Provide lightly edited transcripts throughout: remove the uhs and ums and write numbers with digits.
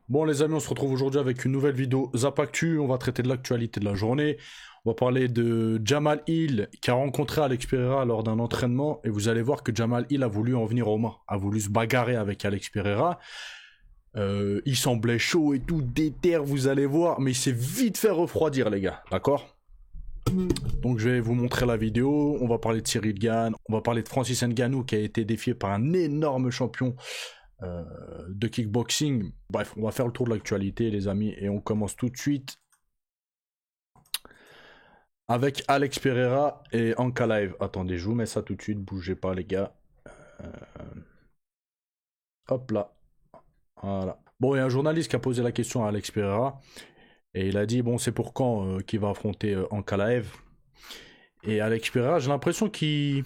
Bon les amis, on se retrouve aujourd'hui avec une nouvelle vidéo Zap Actu. On va traiter de l'actualité de la journée. On va parler de Jamal Hill qui a rencontré Alex Pereira lors d'un entraînement. Et vous allez voir que Jamal Hill a voulu en venir aux mains, a voulu se bagarrer avec Alex Pereira. Il semblait chaud et tout, déter, vous allez voir. Mais il s'est vite fait refroidir les gars, d'accord? Donc je vais vous montrer la vidéo. On va parler de Cyril Gane. On va parler de Francis Ngannou qui a été défié par un énorme champion de kickboxing. Bref, on va faire le tour de l'actualité les amis et on commence tout de suite avec Alex Pereira et Ankalaev. Attendez, je vous mets ça tout de suite, bougez pas les gars. Hop là. Voilà. Bon, il y a un journaliste qui a posé la question à Alex Pereira et il a dit bon, c'est pour quand qu'il va affronter Ankalaev. Et Alex Pereira, j'ai l'impression qu'il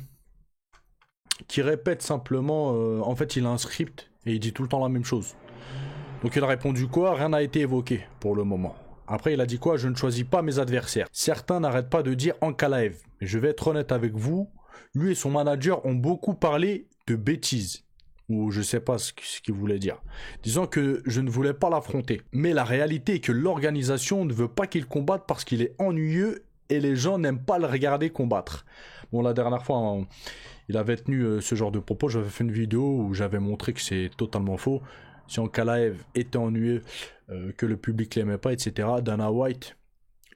répète simplement, en fait il a un script et il dit tout le temps la même chose. Donc il a répondu quoi? Rien n'a été évoqué pour le moment. Après il a dit quoi? Je ne choisis pas mes adversaires. Certains n'arrêtent pas de dire Ankalaev. Mais je vais être honnête avec vous, lui et son manager ont beaucoup parlé de bêtises. Ou je sais pas ce qu'il voulait dire. Disant que je ne voulais pas l'affronter. Mais la réalité est que l'organisation ne veut pas qu'il combatte parce qu'il est ennuyeux et les gens n'aiment pas le regarder combattre. Bon, la dernière fois, il avait tenu ce genre de propos. J'avais fait une vidéo où j'avais montré que c'est totalement faux. Si Ankalaev était ennuyeux, que le public l'aimait pas, etc., Dana White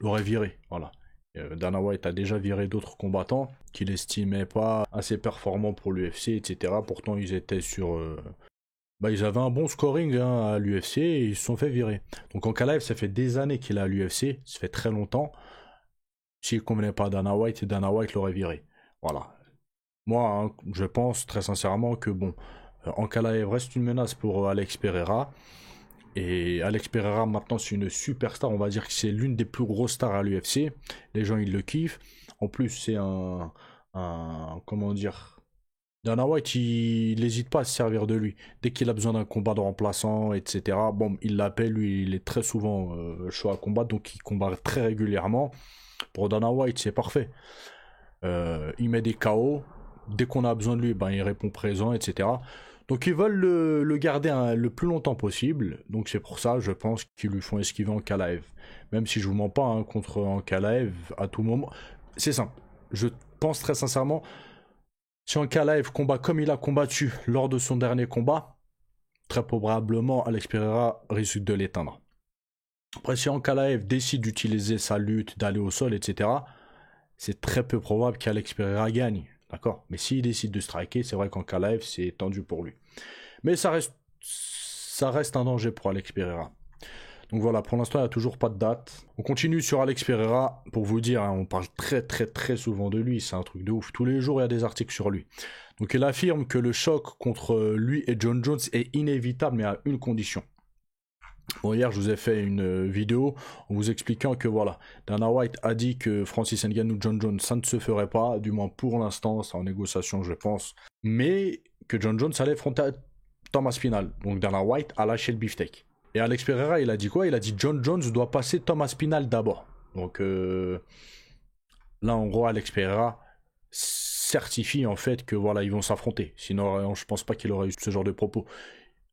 l'aurait viré. Voilà. Dana White a déjà viré d'autres combattants qu'il estimait pas assez performants pour l'UFC, etc. Pourtant, ils étaient sur... ils avaient un bon scoring hein, à l'UFC et ils se sont fait virer. Donc Ankalaev, ça fait des années qu'il est à l'UFC. Ça fait très longtemps. S'il ne convenait pas à Dana White l'aurait viré. Voilà. Moi, hein, je pense très sincèrement que bon, Ankalaev reste une menace pour Alex Pereira. Et Alex Pereira, maintenant, c'est une superstar. On va dire que c'est l'une des plus grosses stars à l'UFC. Les gens, ils le kiffent. En plus, c'est comment dire... Dana White, il n'hésite pas à se servir de lui. Dès qu'il a besoin d'un combat de remplaçant, etc. Bon, il l'appelle, lui, il est très souvent chaud à combattre. Donc, il combat très régulièrement. Pour Dana White, c'est parfait. Il met des KO. Dès qu'on a besoin de lui, il répond présent, etc. Donc ils veulent le garder le plus longtemps possible. Donc c'est pour ça, je pense, qu'ils lui font esquiver Ankalaev. Même si je vous mens pas, hein, contre Ankalaev, à tout moment. C'est simple. Je pense très sincèrement, si Ankalaev combat comme il a combattu lors de son dernier combat, très probablement Alex Pereira risque de l'éteindre. Après, si Ankalaev décide d'utiliser sa lutte, d'aller au sol, etc., c'est très peu probable qu'Alex Pereira gagne. D'accord? Mais s'il décide de striker, c'est vrai qu'Ankalaev, c'est tendu pour lui. Mais ça reste un danger pour Alex Pereira. Donc voilà, pour l'instant, il n'y a toujours pas de date. On continue sur Alex Pereira. Pour vous dire, hein, on parle très souvent de lui. C'est un truc de ouf. Tous les jours, il y a des articles sur lui. Donc il affirme que le choc contre lui et John Jones est inévitable, mais à une condition. Bon, hier, je vous ai fait une vidéo en vous expliquant que voilà, Dana White a dit que Francis Ngannou, John Jones, ça ne se ferait pas, du moins pour l'instant, c'est en négociation, je pense, mais que John Jones allait affronter Thomas Spinal. Donc Dana White a lâché le beefsteak. Et Alex Pereira, il a dit quoi? Il a dit John Jones doit passer Thomas Spinal d'abord. Donc là, en gros, Alex Pereira certifie en fait que voilà, ils vont s'affronter. Sinon, je pense pas qu'il aurait eu ce genre de propos.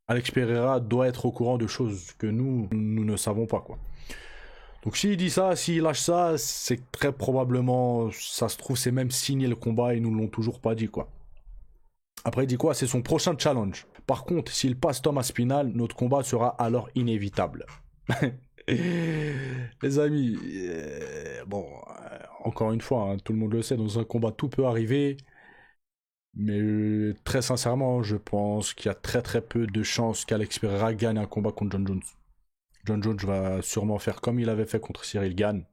Alex Pereira doit être au courant de choses que nous ne savons pas, quoi. Donc s'il dit ça, s'il lâche ça, c'est très probablement, ça se trouve, c'est même signé le combat et nous ne l'ont toujours pas dit, quoi. Après, il dit quoi? C'est son prochain challenge. Par contre, s'il passe Thomas Spinal, notre combat sera alors inévitable. Les amis, encore une fois, hein, tout le monde le sait, dans un combat, tout peut arriver. Mais très sincèrement, je pense qu'il y a très peu de chances qu'Alex Pereira gagne un combat contre John Jones. John Jones va sûrement faire comme il avait fait contre Cyril Gane,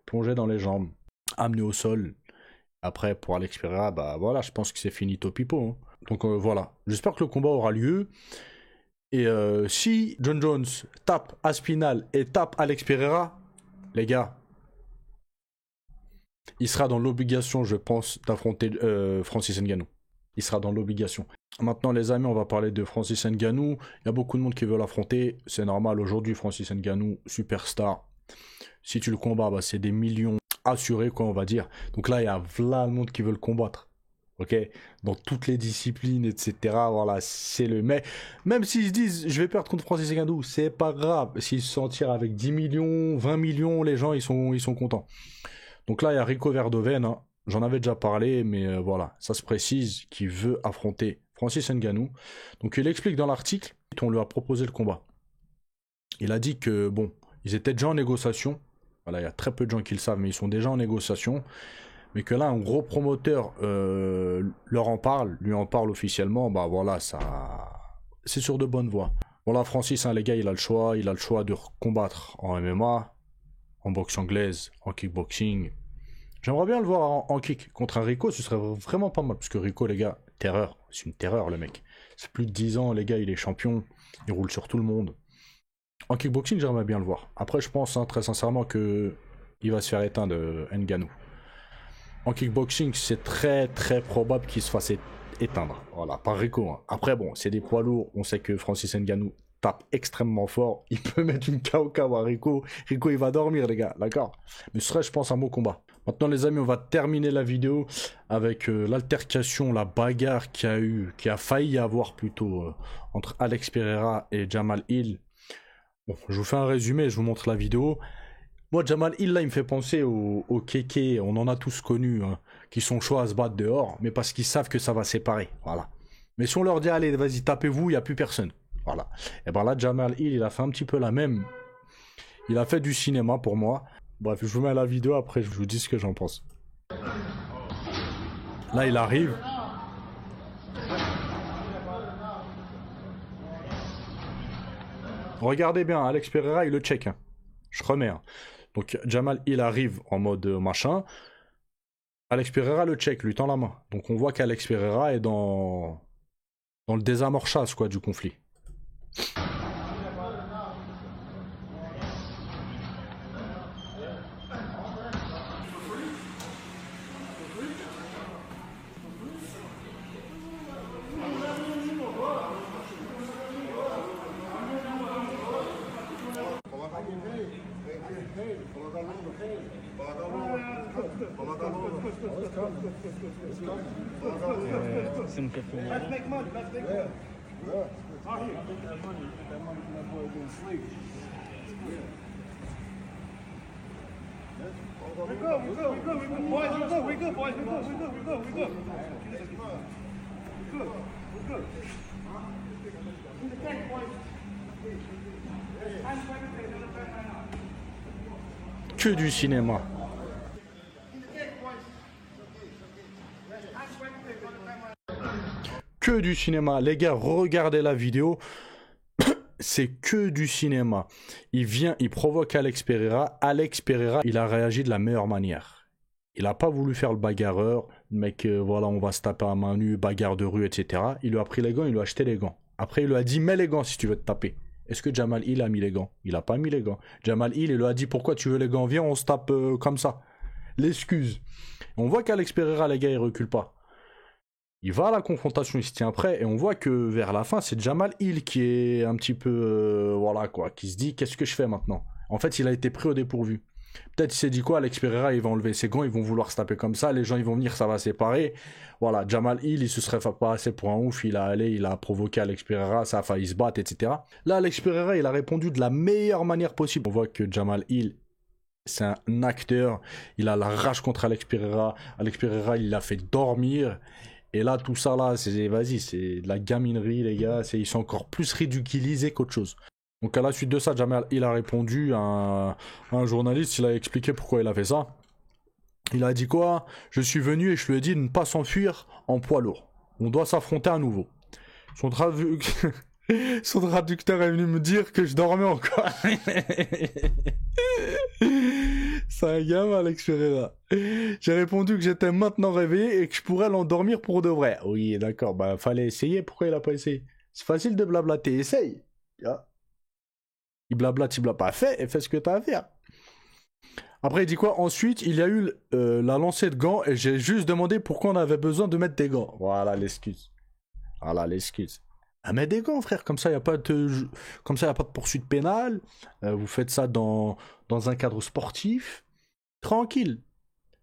plonger dans les jambes, amener au sol. Après, pour Alex Pereira, voilà, je pense que c'est finito pipo. Hein. Donc voilà, j'espère que le combat aura lieu. Et si John Jones tape Aspinal et tape Alex Pereira, les gars, il sera dans l'obligation, je pense, d'affronter Francis Ngannou. Il sera dans l'obligation. Maintenant, les amis, on va parler de Francis Ngannou. Il y a beaucoup de monde qui veut l'affronter. C'est normal. Aujourd'hui, Francis Ngannou, superstar. Si tu le combats, c'est des millions assurés, quoi, on va dire. Donc là, il y a plein de monde qui veut le combattre. ok? Dans toutes les disciplines, etc. Voilà, c'est le mec. Même s'ils se disent, je vais perdre contre Francis Ngannou, c'est pas grave. S'ils se sentent avec 10 millions, 20 millions, les gens, ils sont contents. Donc là, il y a Rico Verhoeven, hein. J'en avais déjà parlé, mais voilà, ça se précise qu'il veut affronter Francis Ngannou. Donc il explique dans l'article, on lui a proposé le combat. Il a dit que, bon, ils étaient déjà en négociation. Voilà, il y a très peu de gens qui le savent, mais ils sont déjà en négociation. Mais que là, un gros promoteur leur en parle, lui en parle officiellement, bah voilà, ça, c'est sur de bonnes voies. Bon là, Francis, hein, les gars, il a le choix de combattre en MMA, en boxe anglaise, en kickboxing. J'aimerais bien le voir en kick contre un Rico, ce serait vraiment pas mal, parce que Rico, les gars, terreur, c'est une terreur le mec. C'est plus de 10 ans, les gars, il est champion, il roule sur tout le monde. En kickboxing, j'aimerais bien le voir. Après, je pense hein, très sincèrement que il va se faire éteindre Ngannou. En kickboxing, c'est très très probable qu'il se fasse éteindre. Voilà, par Rico. Hein. Après, bon, c'est des poids lourds. On sait que Francis Ngannou tape extrêmement fort. Il peut mettre une KO à Rico. Rico, il va dormir, les gars, d'accord? Mais ce serait, je pense, un beau combat. Maintenant, les amis, on va terminer la vidéo avec l'altercation, la bagarre qui a failli y avoir plutôt entre Alex Pereira et Jamal Hill. Bon, je vous fais un résumé, je vous montre la vidéo. Moi, Jamal Hill, là, il me fait penser aux kékés, on en a tous connus, hein, qui sont chauds à se battre dehors, mais parce qu'ils savent que ça va séparer, voilà. Mais si on leur dit, allez, vas-y, tapez-vous, il n'y a plus personne, voilà. Et ben là, Jamal Hill, il a fait un petit peu la même. Il a fait du cinéma pour moi. Bref, je vous mets la vidéo, après, je vous dis ce que j'en pense. Là, il arrive. Regardez bien, Alex Pereira, il le check, hein. Je remets, hein. Donc Jamal il arrive en mode machin. Alex Pereira le check, lui tend la main. Donc on voit qu'Alex Pereira est dans le désamorçage quoi du conflit. Let's make money. Let's make money. We good, boys. We good. Que du cinéma. Que du cinéma. Les gars, regardez la vidéo. C'est que du cinéma. Il vient, il provoque Alex Pereira. Alex Pereira, il a réagi de la meilleure manière. Il n'a pas voulu faire le bagarreur. Le mec, voilà, on va se taper à main nue, bagarre de rue, etc. Il lui a pris les gants, il lui a acheté les gants. Après, il lui a dit, mets les gants si tu veux te taper. Est-ce que Jamal Hill a mis les gants? Il n'a pas mis les gants. Jamal Hill, il lui a dit, pourquoi tu veux les gants? Viens, on se tape comme ça. L'excuse. On voit qu'Alex Pereira, les gars, il recule pas. Il va à la confrontation, il se tient prêt, et on voit que vers la fin, c'est Jamal Hill qui est un petit peu, voilà quoi, qui se dit, qu'est-ce que je fais maintenant? En fait, il a été pris au dépourvu. Peut-être il s'est dit quoi, Alex Pereira, il va enlever ses gants, ils vont vouloir se taper comme ça, les gens ils vont venir, ça va séparer. Voilà, Jamal Hill, il se serait pas assez pour un ouf, il a provoqué Alex Pereira, ça a failli se battre, etc. Là, Alex Pereira, il a répondu de la meilleure manière possible. On voit que Jamal Hill, c'est un acteur, il a la rage contre Alex Pereira. Alex Pereira, il l'a fait dormir. Et là, tout ça, là, c'est, vas-y, c'est de la gaminerie, les gars. Ils sont encore plus ridiculisés qu'autre chose. Donc, à la suite de ça, Jamal, il a répondu à un journaliste, il a expliqué pourquoi il a fait ça. Il a dit quoi? Je suis venu et je lui ai dit de ne pas s'enfuir en poids lourd. On doit s'affronter à nouveau. Son traducteur est venu me dire que je dormais encore. C'est un gamin, Alex Pereira. J'ai répondu que j'étais maintenant réveillé et que je pourrais l'endormir pour de vrai. Oui, d'accord, bah fallait essayer. Pourquoi il a pas essayé? C'est facile de blablater, essaye. Il blablate, pas fais ce que t'as à faire. Après, il dit quoi? Ensuite, il y a eu la lancée de gants et j'ai juste demandé pourquoi on avait besoin de mettre des gants. Voilà l'excuse. Ah, mais des gants, frère, comme ça, il n'y a pas de poursuite pénale. Vous faites ça dans un cadre sportif. Tranquille.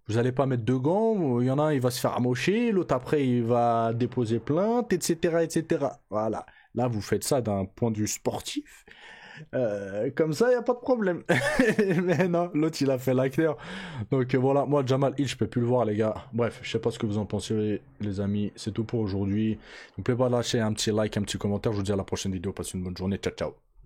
Vous allez pas mettre de gants, il y en a un, il va se faire amocher, l'autre après, il va déposer plainte, etc., etc. Voilà. Là, vous faites ça d'un point de vue sportif. Comme ça, il n'y a pas de problème. Mais non, l'autre, il a fait l'acteur. Donc voilà, moi, Jamal Hill, je peux plus le voir, les gars. Bref, je sais pas ce que vous en pensez, les amis. C'est tout pour aujourd'hui. N'oubliez pas de lâcher un petit like, un petit commentaire. Je vous dis à la prochaine vidéo. Passez une bonne journée. Ciao, ciao.